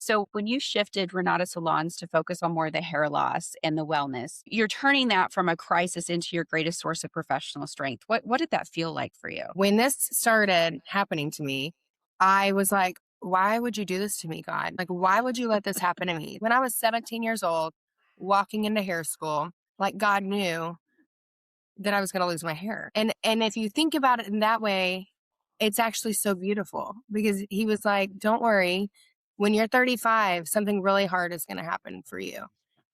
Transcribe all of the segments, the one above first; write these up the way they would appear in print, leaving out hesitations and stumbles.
So when you shifted Renata Salons to focus on more the hair loss and the wellness, you're turning that from a crisis into your greatest source of professional strength. What did that feel like for you? When this started happening to me, I was like, why would you do this to me, God? Like, why would you let this happen to me? When I was 17 years old, walking into hair school, like God knew that I was going to lose my hair. And if you think about it in that way, it's actually so beautiful because he was like, don't worry, when you're 35, something really hard is going to happen for you,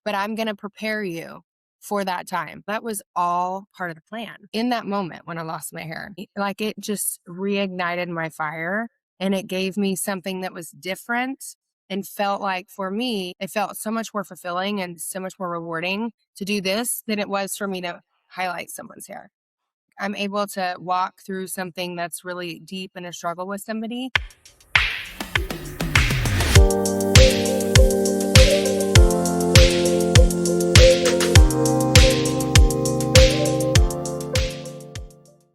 but I'm going to prepare you for that time. That was all part of the plan. In that moment when I lost my hair, like it just reignited my fire and it gave me something that was different and felt like for me, it felt so much more fulfilling and so much more rewarding to do this than it was for me to highlight someone's hair. I'm able to walk through something that's really deep in a struggle with somebody.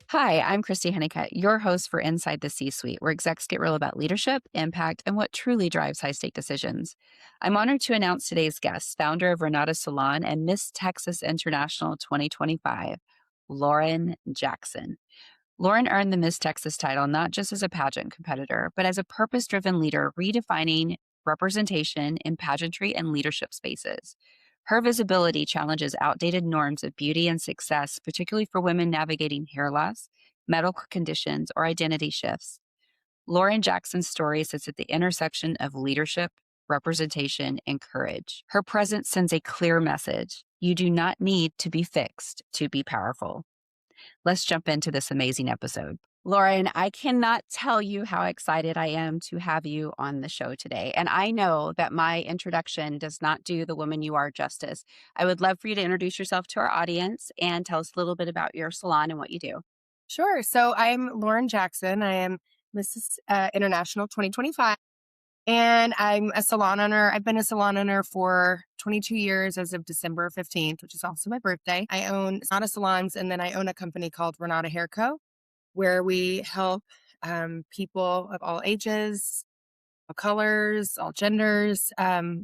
Hi, I'm Christy Honeycutt, your host for Inside the C-Suite, where execs get real about leadership, impact, and what truly drives high-stake decisions. I'm honored to announce today's guest, founder of Renata Salon and Miss Texas International 2025, Lauren Jackson. Lauren earned the Miss Texas title not just as a pageant competitor, but as a purpose-driven leader redefining representation in pageantry and leadership spaces. Her visibility challenges outdated norms of beauty and success, particularly for women navigating hair loss, medical conditions, or identity shifts. Lauren Jackson's story sits at the intersection of leadership, representation, and courage. Her presence sends a clear message. You do not need to be fixed to be powerful. Let's jump into this amazing episode. Lauren, I cannot tell you how excited I am to have you on the show today. And I know that my introduction does not do the woman you are justice. I would love for you to introduce yourself to our audience and tell us a little bit about your salon and what you do. Sure. So I'm Lauren Jackson. I am Mrs. International 2025. And I'm a salon owner. I've been a salon owner for 22 years as of December 15th, which is also my birthday. I own Renata Salons, and then I own a company called Renata Hair Co., where we help people of all ages, all colors, all genders,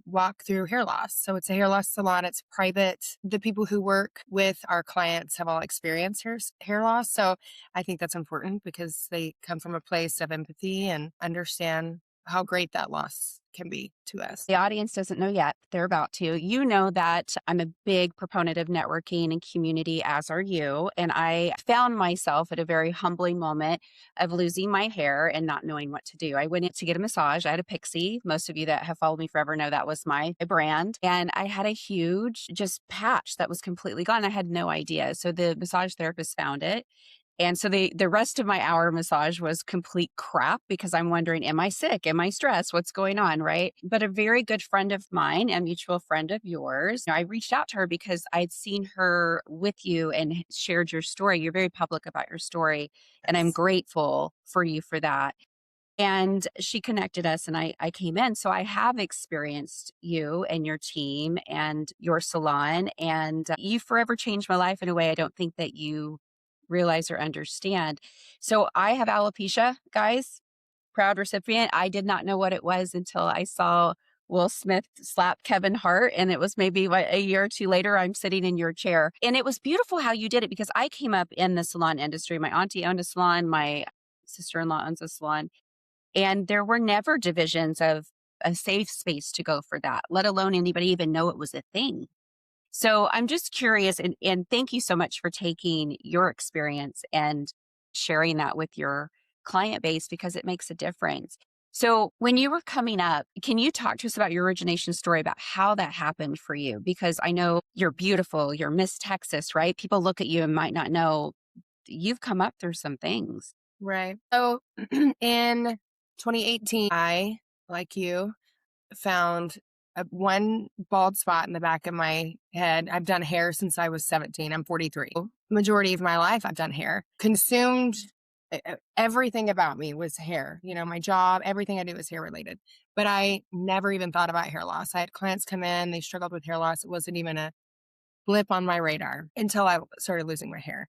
walk through hair loss. So it's a hair loss salon. It's private. The people who work with our clients have all experienced hair loss. So I think that's important because they come from a place of empathy and understand how great that loss can be to us. The audience doesn't know yet. They're about to. You know that I'm a big proponent of networking and community, as are you. And I found myself at a very humbling moment of losing my hair and not knowing what to do. I went in to get a massage. I had a Pixie. Most of you that have followed me forever know that was my brand. And I had a huge just patch that was completely gone. I had no idea. So the massage therapist found it. And so the rest of my hour massage was complete crap because I'm wondering, am I sick? Am I stressed? What's going on? Right. But a very good friend of mine, a mutual friend of yours, I reached out to her because I'd seen her with you and shared your story. You're very public about your story. And I'm Yes. grateful for you for that. And she connected us and I came in. So I have experienced you and your team and your salon. And you forever changed my life in a way I don't think that you realize or understand. So I have alopecia, guys, proud recipient. I did not know what it was until I saw Will Smith slap Kevin Hart. And it was maybe a year or two later, I'm sitting in your chair. And it was beautiful how you did it because I came up in the salon industry. My auntie owned a salon. My sister-in-law owns a salon. And there were never divisions of a safe space to go for that, let alone anybody even know it was a thing. So I'm just curious, and thank you so much for taking your experience and sharing that with your client base because it makes a difference. So when you were coming up, can you talk to us about your origination story about how that happened for you? Because I know you're beautiful, you're Miss Texas, right? People look at you and might not know you've come up through some things. Right. So in 2018, I, like you, found one bald spot in the back of my head. I've done hair since I was 17. I'm 43. Majority of my life, I've done hair. Consumed everything about me was hair. You know, my job, everything I do is hair related. But I never even thought about hair loss. I had clients come in, they struggled with hair loss. It wasn't even a blip on my radar until I started losing my hair.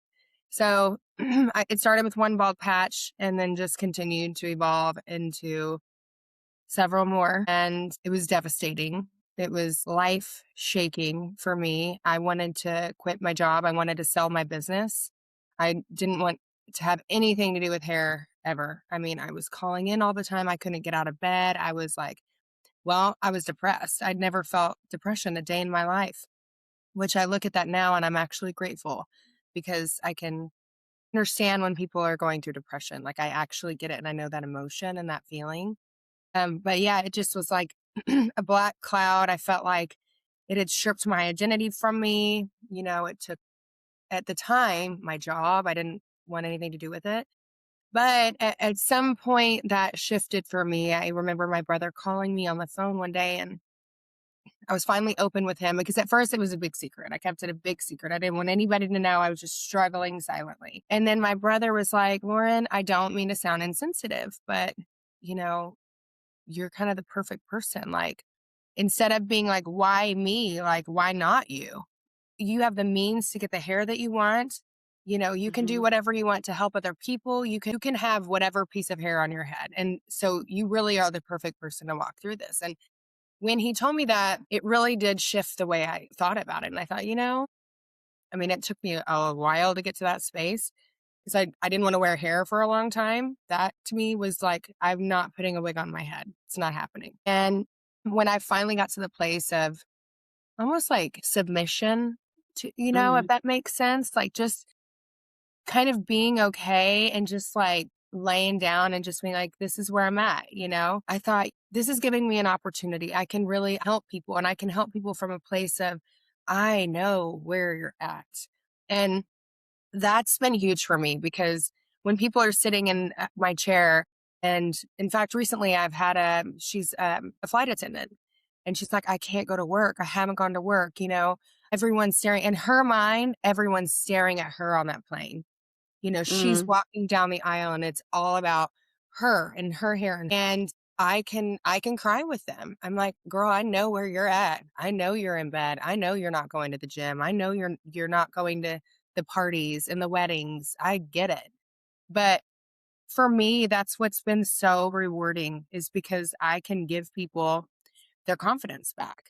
So it started with one bald patch and then just continued to evolve into several more, and it was devastating. It was life shaking for me. I wanted to quit my job. I wanted to sell my business. I didn't want to have anything to do with hair ever. I mean, I was calling in all the time. I couldn't get out of bed. I was like, well, I was depressed. I'd never felt depression a day in my life, which I look at that now and I'm actually grateful because I can understand when people are going through depression. Like I actually get it and I know that emotion and that feeling. But yeah, it just was like a black cloud. I felt like it had stripped my identity from me. You know, it took at the time my job. I didn't want anything to do with it. But at some point that shifted for me. I remember my brother calling me on the phone one day and I was finally open with him because at first it was a big secret. I kept it a big secret. I didn't want anybody to know. I was just struggling silently. And then my brother was like, Lauren, I don't mean to sound insensitive, but you know, you're kind of the perfect person. Like, instead of being like, why me? Like, why not you? You have the means to get the hair that you want. You know, you can do Mhm. whatever you want to help other people. You can have whatever piece of hair on your head. And so you really are the perfect person to walk through this. And when he told me that, it really did shift the way I thought about it. And I thought, I mean, it took me a while to get to that space because I didn't want to wear hair for a long time. That to me was like, I'm not putting a wig on my head. It's not happening. And when I finally got to the place of almost like submission to, if Mm. that makes sense, like just kind of being okay and just like laying down and just being like, this is where I'm at, I thought this is giving me an opportunity. I can really help people and I can help people from a place of, I know where you're at. And that's been huge for me because when people are sitting in my chair, and in fact, recently I've had she's a flight attendant, and she's like, I can't go to work. I haven't gone to work. Everyone's staring in her mind. Everyone's staring at her on that plane. She's Mm. walking down the aisle, and it's all about her and her hair. And I can cry with them. I'm like, girl, I know where you're at. I know you're in bed. I know you're not going to the gym. I know you're not going to the parties and the weddings. I get it. But for me, that's what's been so rewarding is because I can give people their confidence back.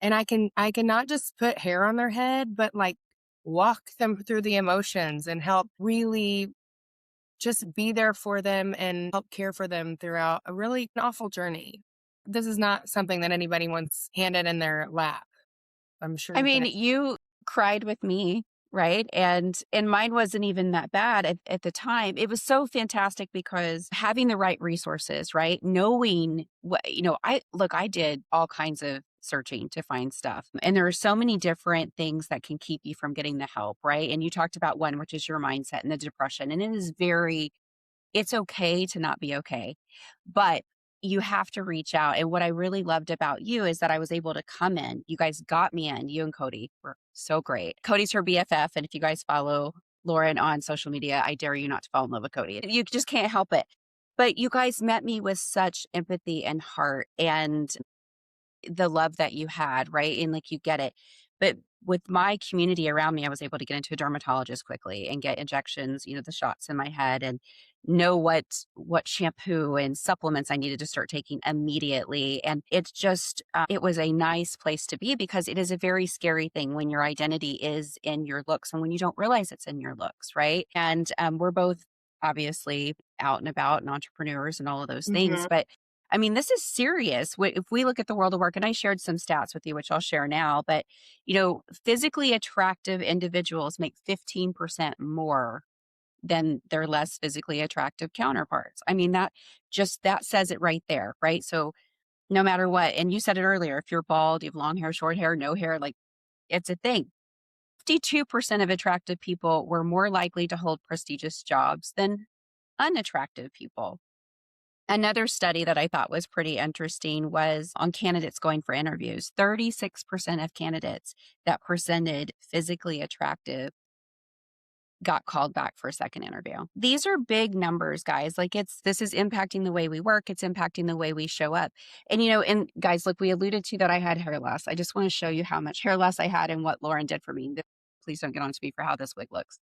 And I can not just put hair on their head, but like walk them through the emotions and help really just be there for them and help care for them throughout a really awful journey. This is not something that anybody wants handed in their lap. I'm sure I you can. mean, you cried with me, right? And mine wasn't even that bad at the time. It was so fantastic because having the right resources, right? Knowing what, I did all kinds of searching to find stuff. And there are so many different things that can keep you from getting the help, right? And you talked about one, which is your mindset and the depression. And it's okay to not be okay, but you have to reach out. And what I really loved about you is that I was able to come in. You guys got me in. You and Cody were so great. Cody's her BFF. And if you guys follow Lauren on social media, I dare you not to fall in love with Cody. You just can't help it. But you guys met me with such empathy and heart and the love that you had, right? And like you get it. But with my community around me, I was able to get into a dermatologist quickly and get injections, the shots in my head and know what shampoo and supplements I needed to start taking immediately. And it's just it was a nice place to be because it is a very scary thing when your identity is in your looks and when you don't realize it's in your looks, right? And we're both obviously out and about and entrepreneurs and all of those things, Mhm. but I mean, this is serious. If we look at the world of work, and I shared some stats with you, which I'll share now, but physically attractive individuals make 15% more than their less physically attractive counterparts. I mean, that says it right there, right? So no matter what, and you said it earlier, if you're bald, you have long hair, short hair, no hair, like it's a thing. 52% of attractive people were more likely to hold prestigious jobs than unattractive people. Another study that I thought was pretty interesting was on candidates going for interviews. 36% of candidates that presented physically attractive got called back for a second interview. These are big numbers, guys. Like this is impacting the way we work. It's impacting the way we show up. And guys, look, we alluded to that I had hair loss. I just want to show you how much hair loss I had and what Lauren did for me. Please don't get on to me for how this wig looks.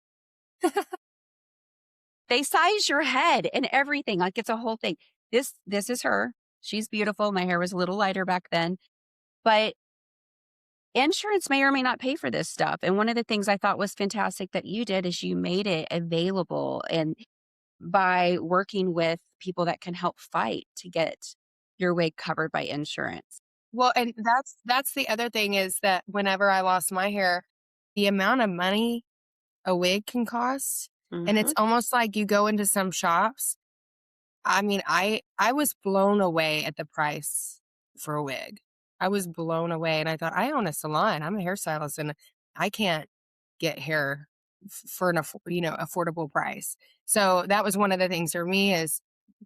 They size your head and everything. Like it's a whole thing. This is her. She's beautiful. My hair was a little lighter back then, but insurance may or may not pay for this stuff. And one of the things I thought was fantastic that you did is you made it available, and by working with people that can help fight to get your wig covered by insurance. Well, and that's the other thing is that whenever I lost my hair, the amount of money a wig can cost, and it's Mhm. almost like you go into some shops. I mean, I was blown away at the price for a wig. I was blown away, and I thought, I own a salon. I'm a hairstylist, and I can't get hair for an affordable price. So that was one of the things for me is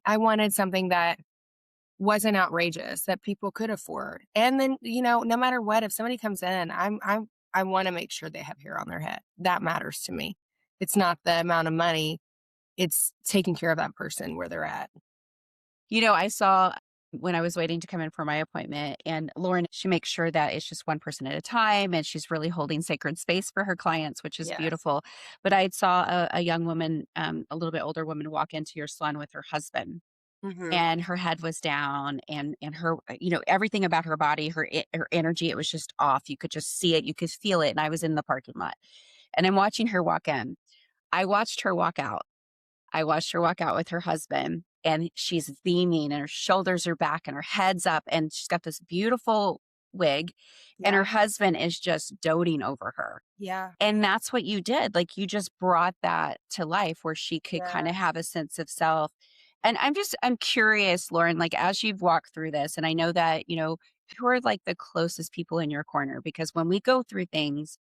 I wanted something that wasn't outrageous that people could afford. And then, no matter what, if somebody comes in, I want to make sure they have hair on their head. That matters to me. It's not the amount of money, it's taking care of that person where they're at. I saw when I was waiting to come in for my appointment, and Lauren, she makes sure that it's just one person at a time, and she's really holding sacred space for her clients, which is Yes. beautiful. But I saw a young woman, a little bit older woman, walk into your salon with her husband, Hmm. and her head was down, and her, everything about her body, her energy, it was just off. You could just see it, you could feel it. And I was in the parking lot, and I'm watching her walk in. I watched her walk out. I watched her walk out with her husband, and she's beaming, and her shoulders are back, and her head's up, and she's got this beautiful wig, and her Yeah. husband is just doting over her. Yeah. And that's what you did. Like, you just brought that to life where she could kind of Yes. have a sense of self. And I'm curious, Lauren, like, as you've walked through this, and I know that, who are like the closest people in your corner? Because when we go through things,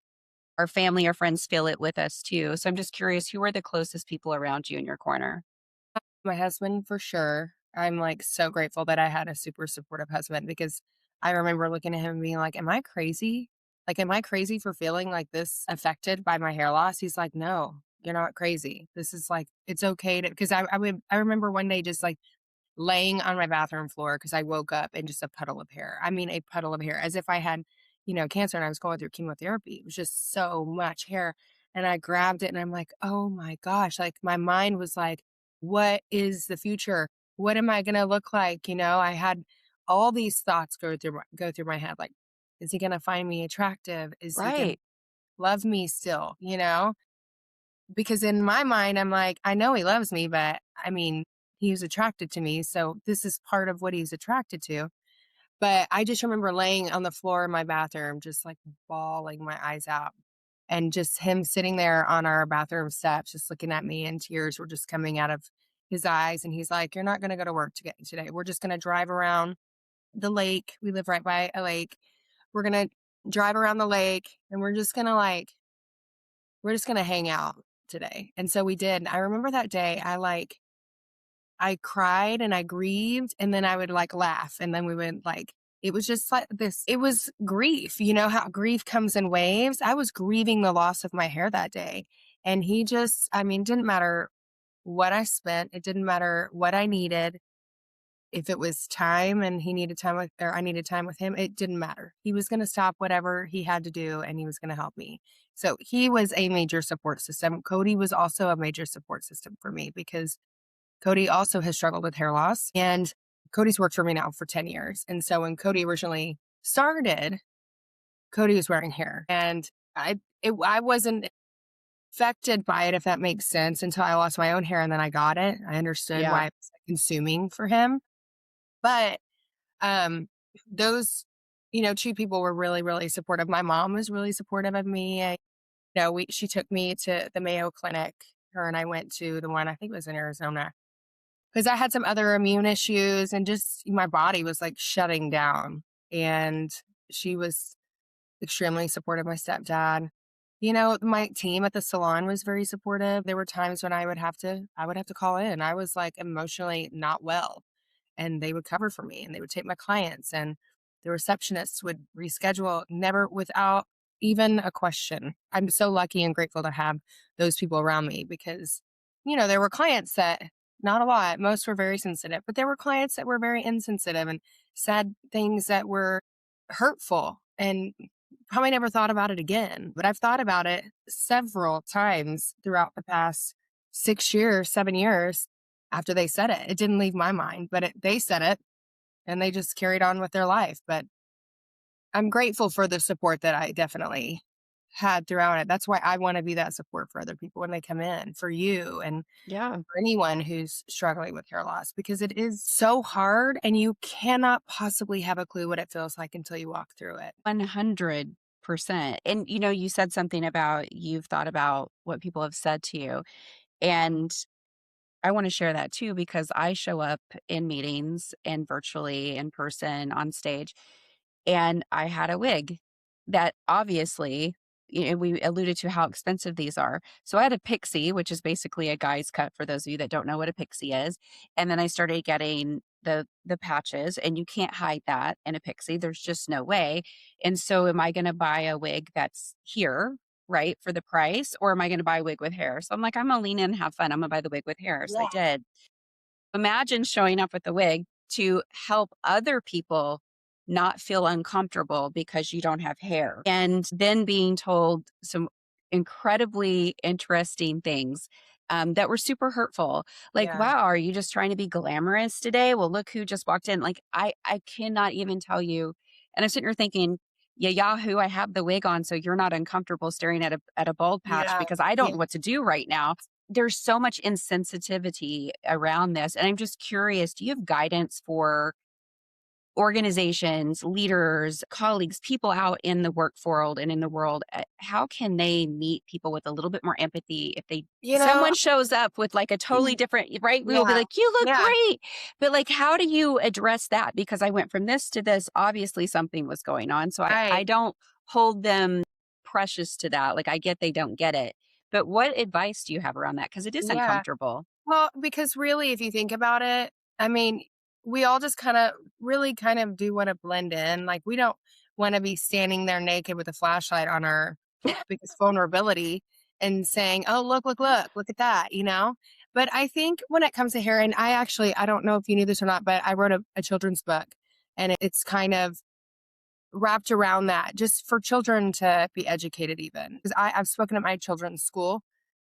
our family or friends feel it with us too. So I'm just curious, who are the closest people around you in your corner? My husband, for sure. I'm like so grateful that I had a super supportive husband because I remember looking at him and being like, am I crazy? Like, am I crazy for feeling like this affected by my hair loss? He's like, no, you're not crazy. This is like, it's okay to, because I remember one day just like laying on my bathroom floor because I woke up in just a puddle of hair. I mean, a puddle of hair, as if I had, cancer and I was going through chemotherapy. It was just so much hair. And I grabbed it and I'm like, oh my gosh. Like my mind was like, what is the future? What am I going to look like? I had all these thoughts go through my head. Like, is he going to find me attractive? Is he going to Right. love me still? Because in my mind, I'm like, I know he loves me, but I mean, he was attracted to me. So this is part of what he's attracted to. But I just remember laying on the floor in my bathroom, just like bawling my eyes out. And just him sitting there on our bathroom steps, just looking at me, and tears were just coming out of his eyes. And he's like, you're not going to go to work today. We're just going to drive around the lake. We live right by a lake. We're going to drive around the lake and we're just going to hang out today. And so we did. I remember that day, I cried and I grieved, and then I would like laugh. And then we would like, it was just like this, it was grief. You know how grief comes in waves? I was grieving the loss of my hair that day. And he just, I mean, didn't matter what I spent, it didn't matter what I needed. If it was time and he needed time with, or I needed time with him, it didn't matter. He was going to stop whatever he had to do and he was going to help me. So he was a major support system. Cody was also a major support system for me because Cody also has struggled with hair loss, and Cody's worked for me now for 10 years. And so when Cody originally started, Cody was wearing hair, and I wasn't affected by it, if that makes sense, until I lost my own hair and then I got it. I understood Yeah. why it was consuming for him. But um those, two people were really, really supportive. My mom was really supportive of me. She took me to the Mayo Clinic. Her and I went to the one, I think it was in Arizona, because I had some other immune issues and just my body was like shutting down. And she was extremely supportive. My stepdad, my team at the salon was very supportive. There were times when I would have to call in. I was like emotionally not well, and they would cover for me and they would take my clients, and the receptionists would reschedule, never without even a question. I'm so lucky and grateful to have those people around me because, there were clients that, not a lot, most were very sensitive, but there were clients that were very insensitive and said things that were hurtful and probably never thought about it again. But I've thought about it several times throughout the past 6 years, 7 years after they said it. It didn't leave my mind, but they said it. and they just carried on with their life. But I'm grateful for the support that I definitely had throughout it. That's why I want to be that support for other people when they come in, for you and Yeah. for anyone who's struggling with hair loss, because it is so hard and you cannot possibly have a clue what it feels like until you walk through it. 100%. And, you said something about you've thought about what people have said to you. And I want to share that too, because I show up in meetings and virtually in person on stage. And I had a wig that obviously, we alluded to how expensive these are. So I had a pixie, which is basically a guy's cut for those of you that don't know what a pixie is. And then I started getting the patches, and you can't hide that in a pixie. There's just no way. And so am I going to buy a wig that's here, right, for the price, or am I going to buy a wig with hair? So I'm like, I'm going to lean in and have fun. I'm going to buy the wig with hair. So I Yeah. did. Imagine showing up with a wig to help other people not feel uncomfortable because you don't have hair, and then being told some incredibly interesting things that were super hurtful. Like, Yeah. wow, are you just trying to be glamorous today? Well, look who just walked in. Like, I cannot even tell you. And I'm sitting here thinking, yeah, Yahoo, I have the wig on, so you're not uncomfortable staring at a bald patch Yeah. because I don't Yeah. know what to do right now. There's so much insensitivity around this. And I'm just curious, do you have guidance for organizations, leaders, colleagues, people out in the work world and in the world? How can they meet people with a little bit more empathy if You know, someone shows up with like a totally different, right? We will be yeah. like, you look Yeah. great. But like, how do you address that? Because I went from this to this, obviously something was going on. So I Right. don't hold them precious to that. Like, I get they don't get it. But what advice do you have around that? Because it is Yeah. uncomfortable. Well, because really, if you think about it, I mean, we all just really kind of do want to blend in. Like, we don't want to be standing there naked with a flashlight on our biggest vulnerability and saying, oh, look at that, you know? But I think when it comes to hair, and I don't know if you knew this or not, but I wrote a children's book, and it's kind of wrapped around that just for children to be educated, even. Because I've spoken at my children's school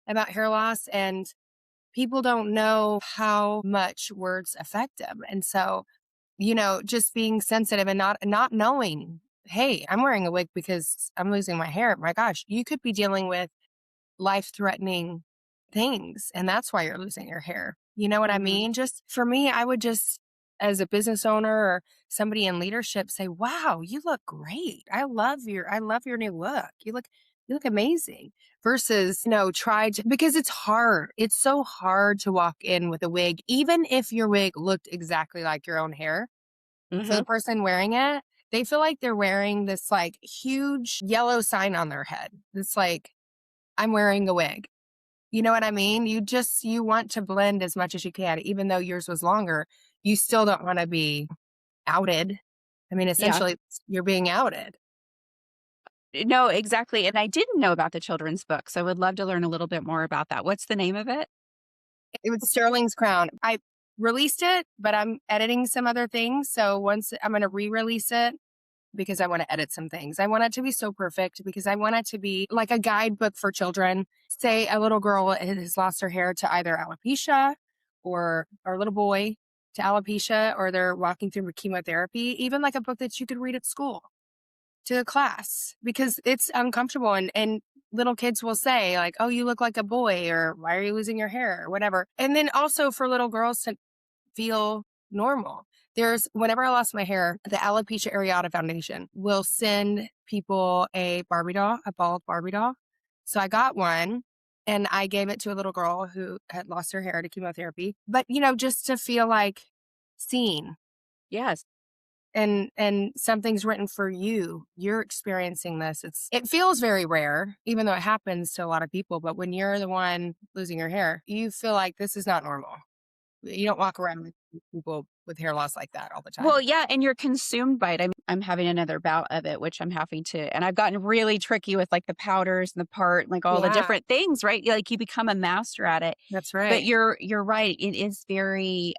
about hair loss, and people don't know how much words affect them. And so, just being sensitive and not knowing, hey, I'm wearing a wig because I'm losing my hair. My gosh, you could be dealing with life-threatening things, and that's why you're losing your hair. You know what I Hmm. mean? Just for me, I would just, as a business owner or somebody in leadership, say, "Wow, you look great. I love your new look. You look amazing." Versus, try to, because it's hard. It's so hard to walk in with a wig, even if your wig looked exactly like your own hair. For Hmm. the person wearing it, they feel like they're wearing this like huge yellow sign on their head. It's like, I'm wearing a wig. You know what I mean? You want to blend as much as you can, even though yours was longer. You still don't want to be outed. I mean, Yeah. essentially, you're being outed. No, exactly. And I didn't know about the children's book. So I would love to learn a little bit more about that. What's the name of it? It was Sterling's Crown. I released it, but I'm editing some other things. So once I'm going to re-release it, because I want to edit some things. I want it to be so perfect because I want it to be like a guidebook for children. Say a little girl has lost her hair to either alopecia, or a little boy to alopecia, or they're walking through chemotherapy, even like a book that you could read at school to a class, because it's uncomfortable, and little kids will say like, "Oh, you look like a boy," or "Why are you losing your hair?" or whatever. And then also for little girls to feel normal. Whenever I lost my hair, the Alopecia Areata Foundation will send people a Barbie doll, a bald Barbie doll. So I got one, and I gave it to a little girl who had lost her hair to chemotherapy. But, just to feel like seen, Yes. and something's written for you. You're experiencing this. It feels very rare, even though it happens to a lot of people. But when you're the one losing your hair, you feel like this is not normal. You don't walk around with people with hair loss like that all the Well, time. yeah, and you're consumed by it. I'm having another bout of it, which I'm having to, and I've gotten really tricky with like the powders and the part, like all the Yeah, different things, right? Like you become a master at it. that's But right. you're right. It is very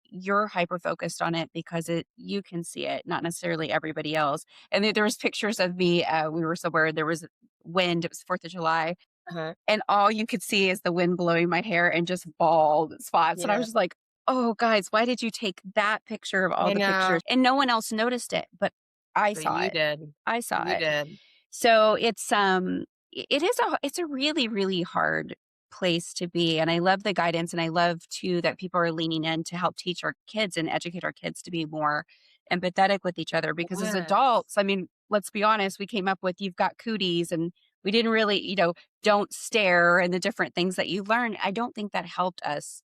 you're hyper focused on it because you can see it, not necessarily everybody else. And there was pictures of me. We were somewhere, there was wind, it was 4th of July, Uh-huh. and all you could see is the wind blowing my hair and just bald spots. And I Yeah. was just like, oh, guys, why did you take that picture of all I the know, pictures? And no one else noticed it, but I but saw you it. did. I saw You it. did. So it's a really, really hard place to be. And I love the guidance, and I love too that people are leaning in to help teach our kids and educate our kids to be more empathetic with each other. Because as Yes. adults, I mean, let's be honest, we came up with you've got cooties, and we didn't really, don't stare, and the different things that you learn. I don't think that helped us.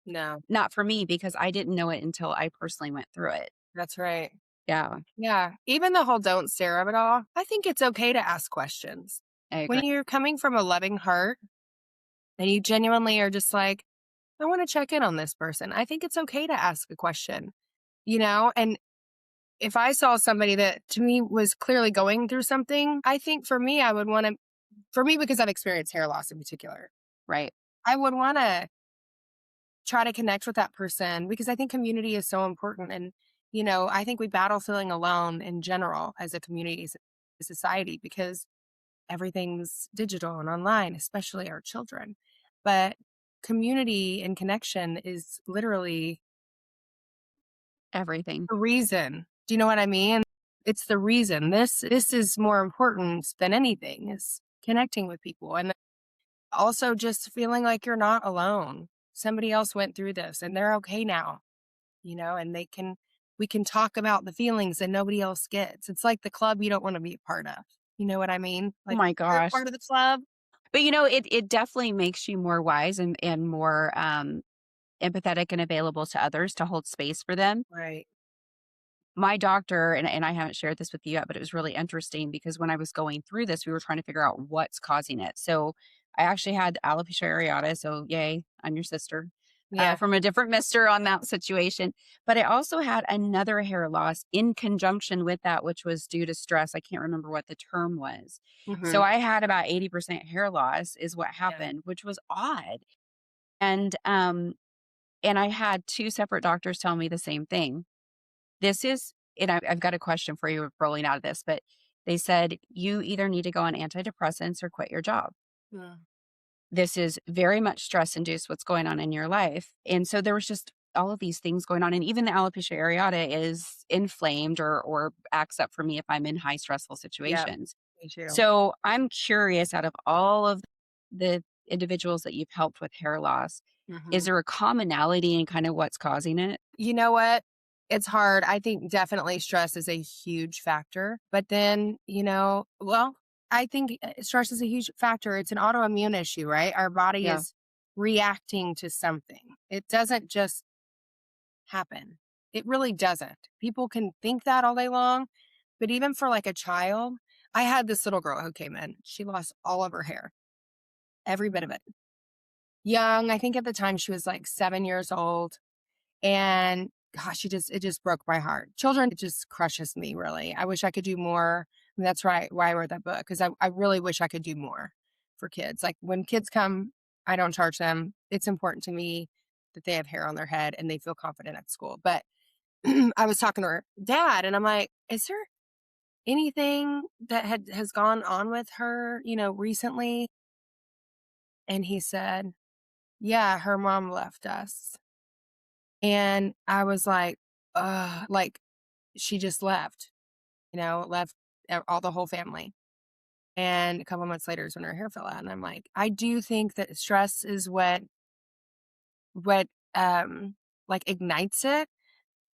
No, Not for me, because I didn't know it until I personally went through it. that's right. Yeah, Yeah. Even the whole don't stare of it all, I think it's okay to ask questions. I agree. When you're coming from a loving heart and you genuinely are just like, I want to check in on this person, I think it's okay to ask a question, And if I saw somebody that to me was clearly going through something, I think for me, I would want to, for me, because I've experienced hair loss in particular, Right. I would want to try to connect with that person because I think community is so important. And, I think we battle feeling alone in general as a community, as a society, because everything's digital and online, especially our children. But community and connection is literally Everything. the reason. Do you know what I mean? It's the reason. This is more important than anything is connecting with people and also just feeling like you're not alone. Somebody else went through this and they're okay now, and we can talk about the feelings that nobody else gets. It's like the club you don't want to be a part of. You know what I mean? Oh Like my you're a gosh. part of the club. But, it definitely makes you more wise, and more, empathetic and available to others to hold space for them. Right. My doctor, and I haven't shared this with you yet, but it was really interesting because when I was going through this, we were trying to figure out what's causing it. So I actually had alopecia areata. So yay, I'm your sister. Yeah. From a different mister on that situation. But I also had another hair loss in conjunction with that, which was due to stress. I can't remember what the term was. So Hmm. I had about 80% hair loss is what Yeah. happened, which was odd. And I had two separate doctors tell me the same thing. This is and I've got a question for you rolling out of this, but they said, "You either need to go on antidepressants or quit your job. Yeah. This is very much stress induced what's going on in your life." And so there was just all of these things going on. And even the alopecia areata is inflamed, or acts up for me if I'm in high stressful Yeah. situations. Me too. So I'm curious, out of all of the individuals that you've helped with hair loss, is Hmm. there a commonality in kind of what's causing it? You know what? It's hard. I think definitely stress is a huge factor. But then, well, I think stress is a huge factor. It's an autoimmune issue, right? Our body Yeah. is reacting to something. It doesn't just happen. It really doesn't. People can think that all day long, but even for like a child, I had this little girl who came in. She lost all of her hair, every bit of it. Young, I think at the time she was like 7 years old. And gosh, it just broke my heart. Children, it just crushes me, really. I wish I could do more. And that's right why I wrote that book, because I really wish I could do more for kids. Like when kids come, I don't charge them. It's important to me that they have hair on their head and they feel confident at school. But I was talking to her dad and I'm like, is there anything that has gone on with her, recently? And he said, yeah, her mom left us. And I was like she just left, left all the whole family. And a couple months later is when her hair fell out. And I'm like, I do think that stress is what like ignites it.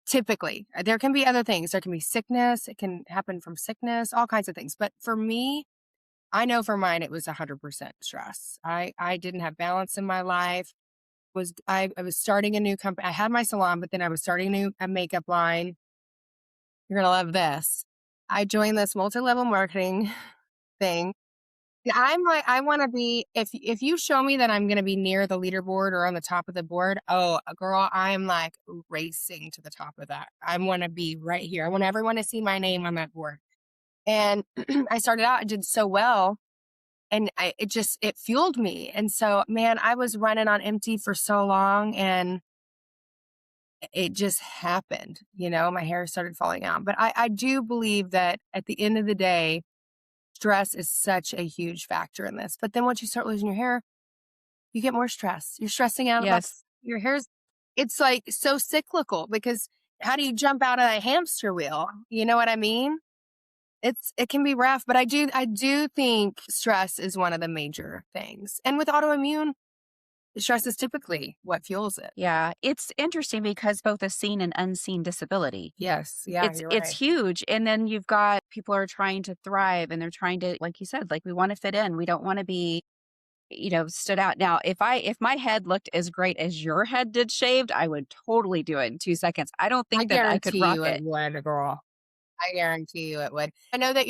Typically, there can be other things. There can be sickness. It can happen from sickness, all kinds of things. But for me, I know for mine, it was 100% stress. I didn't have balance in my life. I was starting a new company. I had my salon, but then I was starting a makeup line. You're gonna love this. I joined this multi-level marketing thing. I'm like, I want to be. If you show me that I'm gonna be near the leaderboard or on the top of the board, oh, girl, I'm like racing to the top of that. I want to be right here. I want everyone to see my name on that board. And I started out, I did so well, and it fueled me. And so, man, I was running on empty for so long, and it just happened. My hair started falling out. But I do believe that at the end of the day, stress is such a huge factor in this. But then once you start losing your hair, you get more stress. You're stressing out about Yes. your hair's. it's like so cyclical because how do you jump out of that hamster wheel? You know what I mean? It can be rough, but I do think stress is one of the major things. And with autoimmune, stress is typically what fuels it. Yeah, it's interesting because both a seen and unseen disability. Yes. Yeah, It's you're it's right. huge, and then you've got people are trying to thrive, and they're trying to, like you said, like, we wanna fit in, we don't wanna be, stood out. Now, if my head looked as great as your head did shaved, I would totally do it in 2 seconds. I don't I think that I could guarantee rock you it it. would, girl. I guarantee you it would. I know that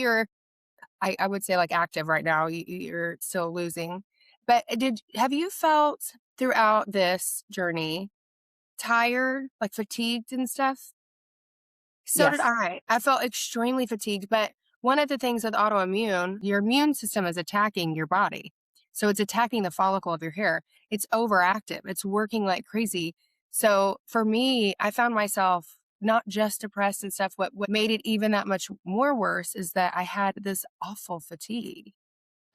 I would say like active right now. You're still losing, but have you felt throughout this journey tired, like fatigued and stuff? So did Yes. I. I felt extremely fatigued, but one of the things with autoimmune, your immune system is attacking your body. So it's attacking the follicle of your hair. It's overactive. It's working like crazy. So for me, I found myself not just depressed and stuff. What made it even that much more worse is that I had this awful fatigue.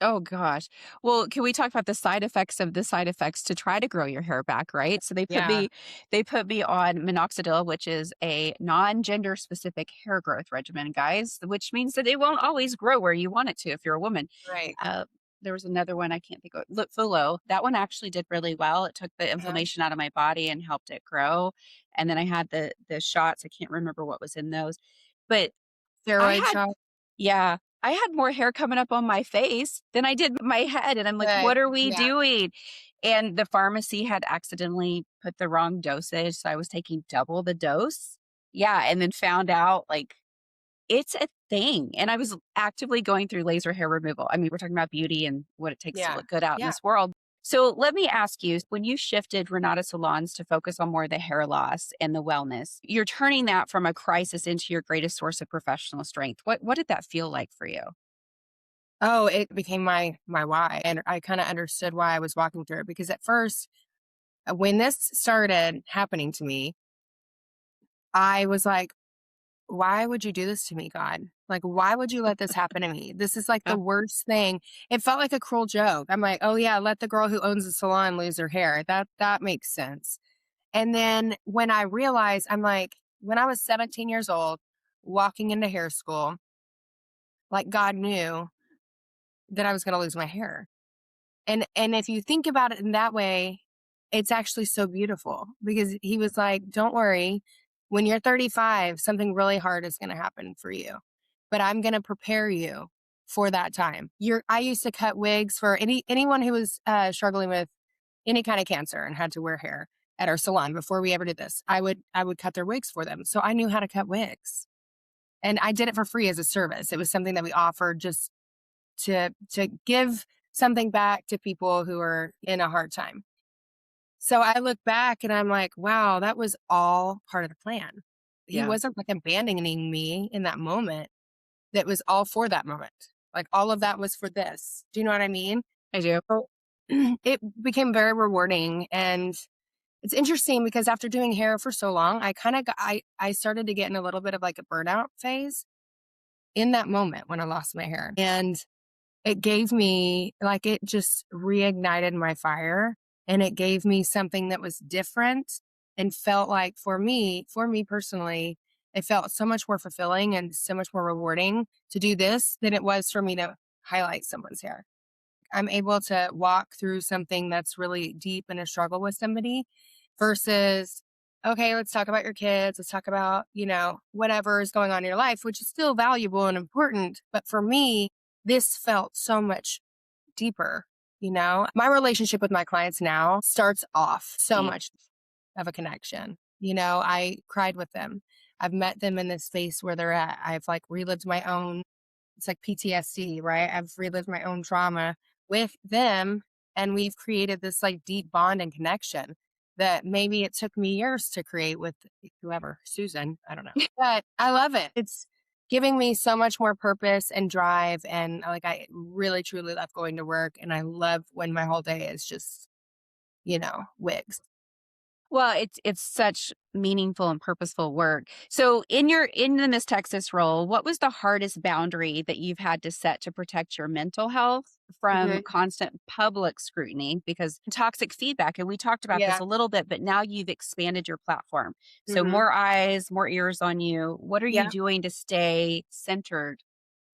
Oh gosh. Well, can we talk about the side effects of the side effects to try to grow your hair back, right? So Yeah. they put me on minoxidil, which is a non-gender specific hair growth regimen, guys, which means that it won't always grow where you want it to if you're a woman. Right. Uh, there was another one I can't think of. Look, Fulo. That one actually did really well. It took the Uh-huh. inflammation out of my body and helped it grow. And then I had the shots. I can't remember what was in those, but I Steroid had shot. yeah, I had more hair coming up on my face than I did my head, and I'm like, Good. "What are we Yeah. doing?" And the pharmacy had accidentally put the wrong dosage, so I was taking double the dose. Yeah, and then found out, like, it's a thing, and I was actively going through laser hair removal. I mean, we're talking about beauty and what it takes to Yeah. look good out in Yeah. this world. So let me ask you, when you shifted Renata Salons to focus on more of the hair loss and the wellness, you're turning that from a crisis into your greatest source of professional strength. What did that feel like for you? Oh, it became my why, and I kinda understood why I was walking through it because at first, when this started happening to me, I was like, "Why would you do this to me, God? Like, why would you let this happen to me? This is, like, the Uh, worst thing." It felt like a cruel joke. I'm like, "Oh, yeah, let the girl who owns the salon lose her hair. That makes sense." And then when I realized, I'm like, when I was 17 years old, walking into hair school, like, God knew that I was gonna lose my hair. And if you think about it in that way, it's actually so beautiful because he was like, "Don't worry. When you're 35, something really hard is going to happen for you. But I'm going to prepare you for that time." I used to cut wigs for anyone who was struggling with any kind of cancer and had to wear hair at our salon before we ever did this. I would cut their wigs for them. So I knew how to cut wigs. And I did it for free as a service. It was something that we offered just to give something back to people who are in a hard time. So I look back and I'm like, wow, that was all part of the plan. He yeah, wasn't like abandoning me in that moment. That was all for that moment. Like all of that was for this. Do you know what I mean? I do. So it became very rewarding, and it's interesting because after doing hair for so long, I kind of I started to get in a little bit of like a burnout phase in that moment when I lost my hair. And it gave me like it just reignited my fire, and it gave me something that was different and felt like for me personally, it felt so much more fulfilling and so much more rewarding to do this than it was for me to highlight someone's hair. I'm able to walk through something that's really deep in a struggle with somebody versus, okay, let's talk about your kids. Let's talk about, whatever is going on in your life, which is still valuable and important. But for me, this felt so much deeper. My relationship with my clients now starts off so Deep. much of a connection. I cried with them. I've met them in this space where they're at. I've like relived my own, it's like PTSD, right? I've relived my own trauma with them, and we've created this like deep bond and connection that maybe it took me years to create with whoever, Susan, I don't know. But I love it. It's giving me so much more purpose and drive, and like I really truly love going to work, and I love when my whole day is just, wigs. Well, it's such meaningful and purposeful work. So in the Miss Texas role, what was the hardest boundary that you've had to set to protect your mental health from Mhm. constant public scrutiny? Because toxic feedback, and we talked about this Yeah. a little bit, but now you've expanded your platform. So Mhm. more eyes, more ears on you. What are you Yeah. doing to stay centered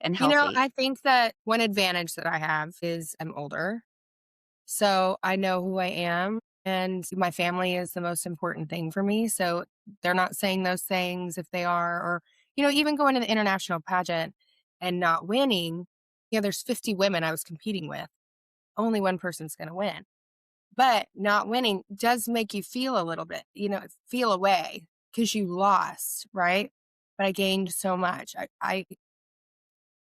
and healthy? I think that one advantage that I have is I'm older. So I know who I am, and my family is the most important thing for me. So they're not saying those things if they are, or, even going to the international pageant and not winning, there's 50 women I was competing with. Only one person's going to win. But not winning does make you feel a little bit, feel away because you lost, right? But I gained so much.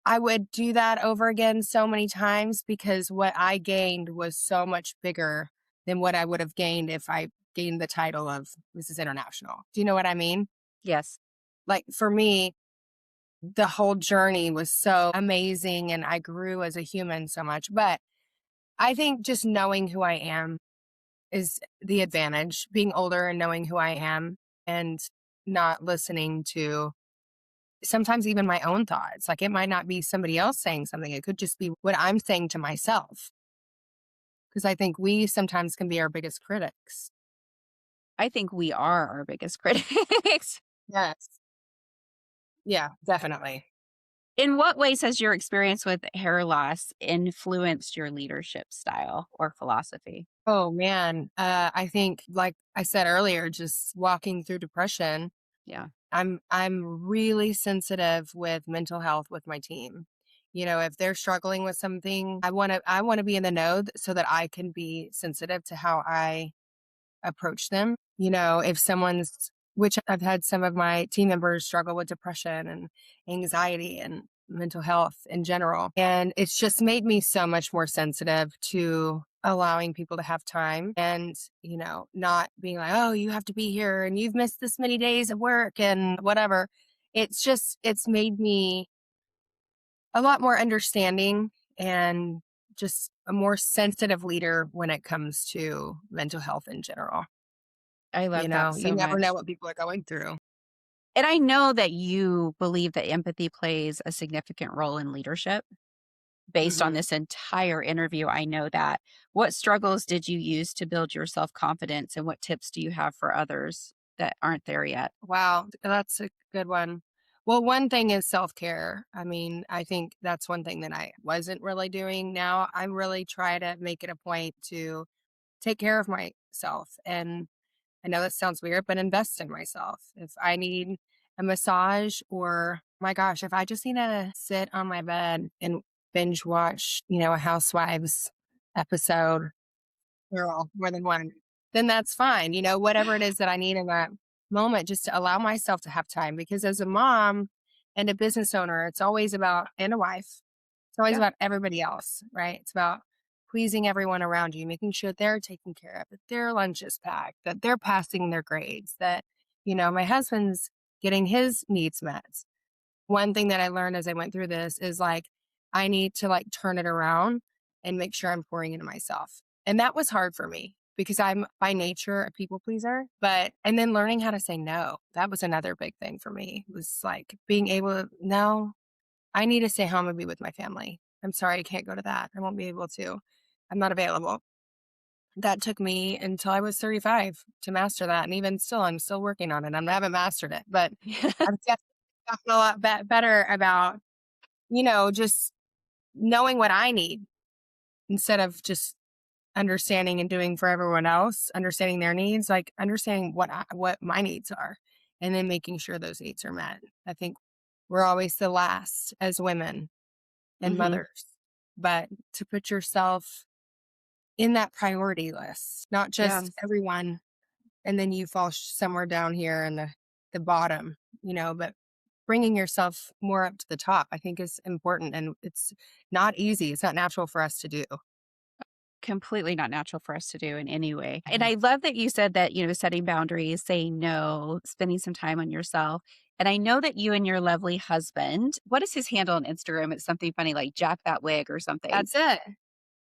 I would do that over again so many times because what I gained was so much bigger than what I would have gained if I gained the title of Mrs. International. Do you know what I mean? Yes, Like for me, the whole journey was so amazing and I grew as a human so much. But I think just knowing who I am is the advantage, being older and knowing who I am and not listening to sometimes even my own thoughts. Like it might not be somebody else saying something, it could just be what I'm saying to myself. Because I think we sometimes can be our biggest critics. I think we are our biggest critics. Yes. Yeah, definitely. In what ways has your experience with hair loss influenced your leadership style or philosophy? Oh man. I think like I said earlier, just walking through depression, Yeah. I'm really sensitive with mental health with my team. If they're struggling with something, I want to be in the know so that I can be sensitive to how I approach them. If someone's, which I've had some of my team members struggle with depression and anxiety and mental health in general. And it's just made me so much more sensitive to allowing people to have time and, not being like, oh, you have to be here and you've missed this many days of work and whatever. It's made me a lot more understanding and just a more sensitive leader when it comes to mental health in general. I love that You so never know much. what people are going through. And I know that you believe that empathy plays a significant role in leadership. Based on Mhm. this entire interview, I know that. What struggles did you use to build your self confidence, and what tips do you have for others that aren't there yet? Wow, that's a good one. Well, one thing is self-care. I mean, I think that's one thing that I wasn't really doing. Now I really try to make it a point to take care of myself. And I know that sounds weird, but invest in myself. If I need a massage or my gosh, if I just need to sit on my bed and binge watch, a Housewives episode, girl, more than one, then that's fine. Whatever it is that I need in that moment, just to allow myself to have time. Because as a mom and a business owner, it's always about, and a wife, it's always Yeah. about everybody else, right? It's about pleasing everyone around you, making sure they're taken care of, that their lunch is packed, that they're passing their grades, that, my husband's getting his needs met. One thing that I learned as I went through this is like, I need to like turn it around and make sure I'm pouring into myself. And that was hard for me because I'm by nature a people pleaser. And then learning how to say no, that was another big thing for me. It was like being able to, no, I need to stay home and be with my family. I'm sorry, I can't go to that. I won't be able to. I'm not available. That took me until I was 35 to master that. And even still, I'm still working on it. I haven't mastered it, but I've definitely gotten a lot better about, just knowing what I need instead of just understanding and doing for everyone else, understanding their needs, like understanding what my needs are and then making sure those needs are met. I think we're always the last as women and Hmm. mothers, but to put yourself in that priority list, not Yeah. just everyone, and then you fall somewhere down here in the bottom, but bringing yourself more up to the top, I think is important. And it's not easy. It's not natural for us to do. Completely not natural for us to do in any way. And Mhm. I love that you said that, setting boundaries, saying no, spending some time on yourself. And I know that you and your lovely husband, what is his handle on Instagram? It's something funny like Jack That Wig or something. That's it.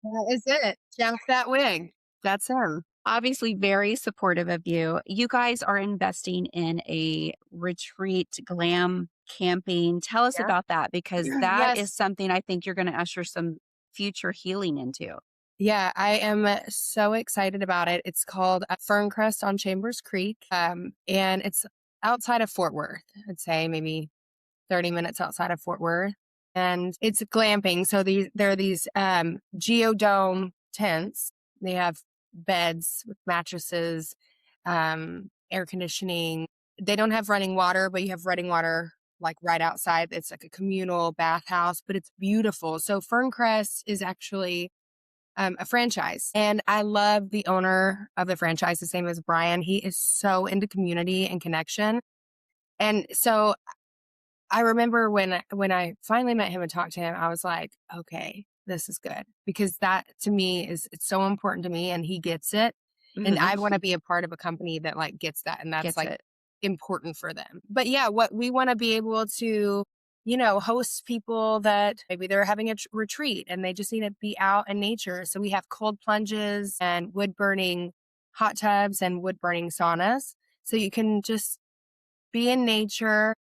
That is it. Jack that wig. That's him. Obviously, very supportive of you. You guys are investing in a retreat, glam camping. Tell us Yeah. about that because that is Yes. something I think you're going to usher some future healing into. Yeah, I am so excited about it. It's called Ferncrest on Chambers Creek, and it's outside of Fort Worth. I'd say maybe 30 minutes outside of Fort Worth. And it's glamping. So there are these geodome tents. They have beds with mattresses, air conditioning. They don't have running water, but you have running water like right outside. It's like a communal bathhouse, but it's beautiful. So Ferncrest is actually a franchise. And I love the owner of the franchise. His name is Brian. He is so into community and connection. And so I remember when I finally met him and talked to him, I was like, okay, this is good because that to me is it's so important to me and he gets it. And Hmm. I want to be a part of a company that like gets that and that's Gets like it. important for them. But yeah, what we want to be able to, host people that maybe they're having a retreat and they just need to be out in nature. So we have cold plunges and wood burning hot tubs and wood burning saunas. So you can just be in nature,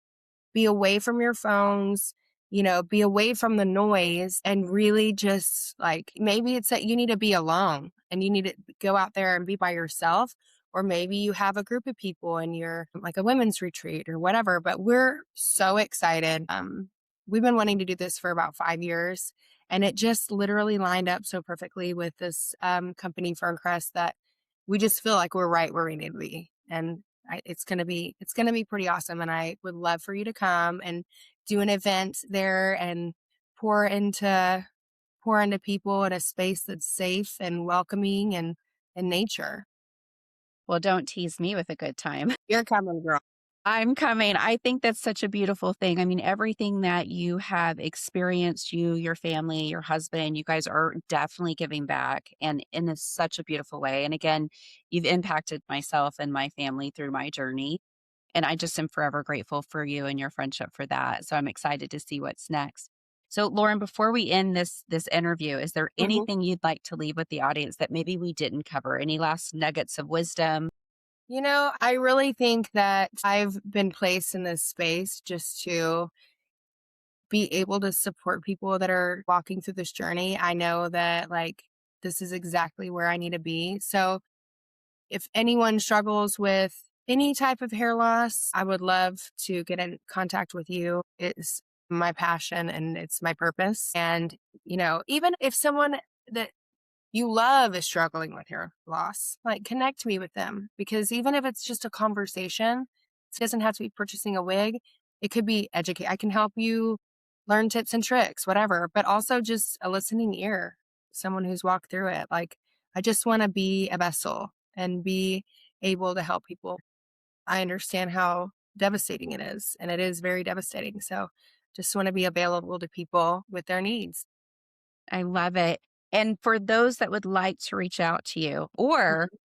be away from your phones, be away from the noise and really just like maybe it's that you need to be alone and you need to go out there and be by yourself. Or maybe you have a group of people and you're like a women's retreat or whatever. But we're so excited. We've been wanting to do this for about 5 years. And it just literally lined up so perfectly with this company, Ferncrest, that we just feel like we're right where we need to be. And it's gonna be pretty awesome, and I would love for you to come and do an event there and pour into pour into people in a space that's safe and welcoming and nature. Well, don't tease me with a good time. You're coming, girl. I'm coming. I think that's such a beautiful thing. I mean, everything that you have experienced, you, your family, your husband, you guys are definitely giving back and in such a beautiful way. And again, you've impacted myself and my family through my journey. And I just am forever grateful for you and your friendship for that. So I'm excited to see what's next. So Lauren, before we end this interview, is there Mhm. anything you'd like to leave with the audience that maybe we didn't cover? Any last nuggets of wisdom? I really think that I've been placed in this space just to be able to support people that are walking through this journey. I know that like this is exactly where I need to be. So if anyone struggles with any type of hair loss, I would love to get in contact with you. It's my passion and it's my purpose. And, even if someone that you love is struggling with hair loss, like connect me with them because even if it's just a conversation, it doesn't have to be purchasing a wig. It could be educate. I can help you learn tips and tricks, whatever, but also just a listening ear, someone who's walked through it. Like, I just want to be a vessel and be able to help people. I understand how devastating it is, and it is very devastating. So, just want to be available to people with their needs. I love it. And for those that would like to reach out to you or Mhm.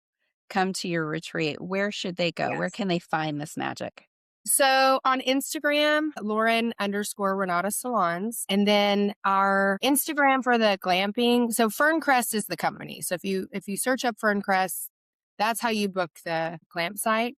come to your retreat, where should they go? Where Yes. can they find this magic? So on Instagram, Lauren_Renata Salons. And then our Instagram for the glamping. So Ferncrest is the company. So if you search up Ferncrest, that's how you book the glamp site.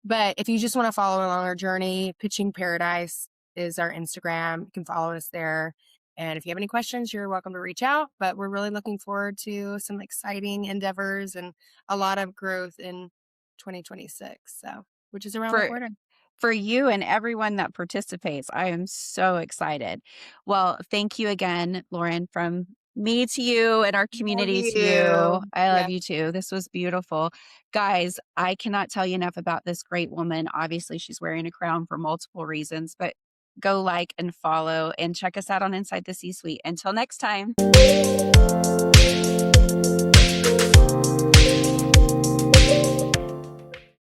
But if you just want to follow along our journey, Pitching Paradise is our Instagram. You can follow us there. And if you have any questions, you're welcome to reach out. But we're really looking forward to some exciting endeavors and a lot of growth in 2026. So, which is around the For corner. for you and everyone that participates. I am so excited. Well, thank you again, Lauren, from me to you and our Love community to you. you. I love Yeah. you too. This was beautiful. Guys, I cannot tell you enough about this great woman. Obviously, she's wearing a crown for multiple reasons, but go like and follow and check us out on Inside the C Suite. Until next time.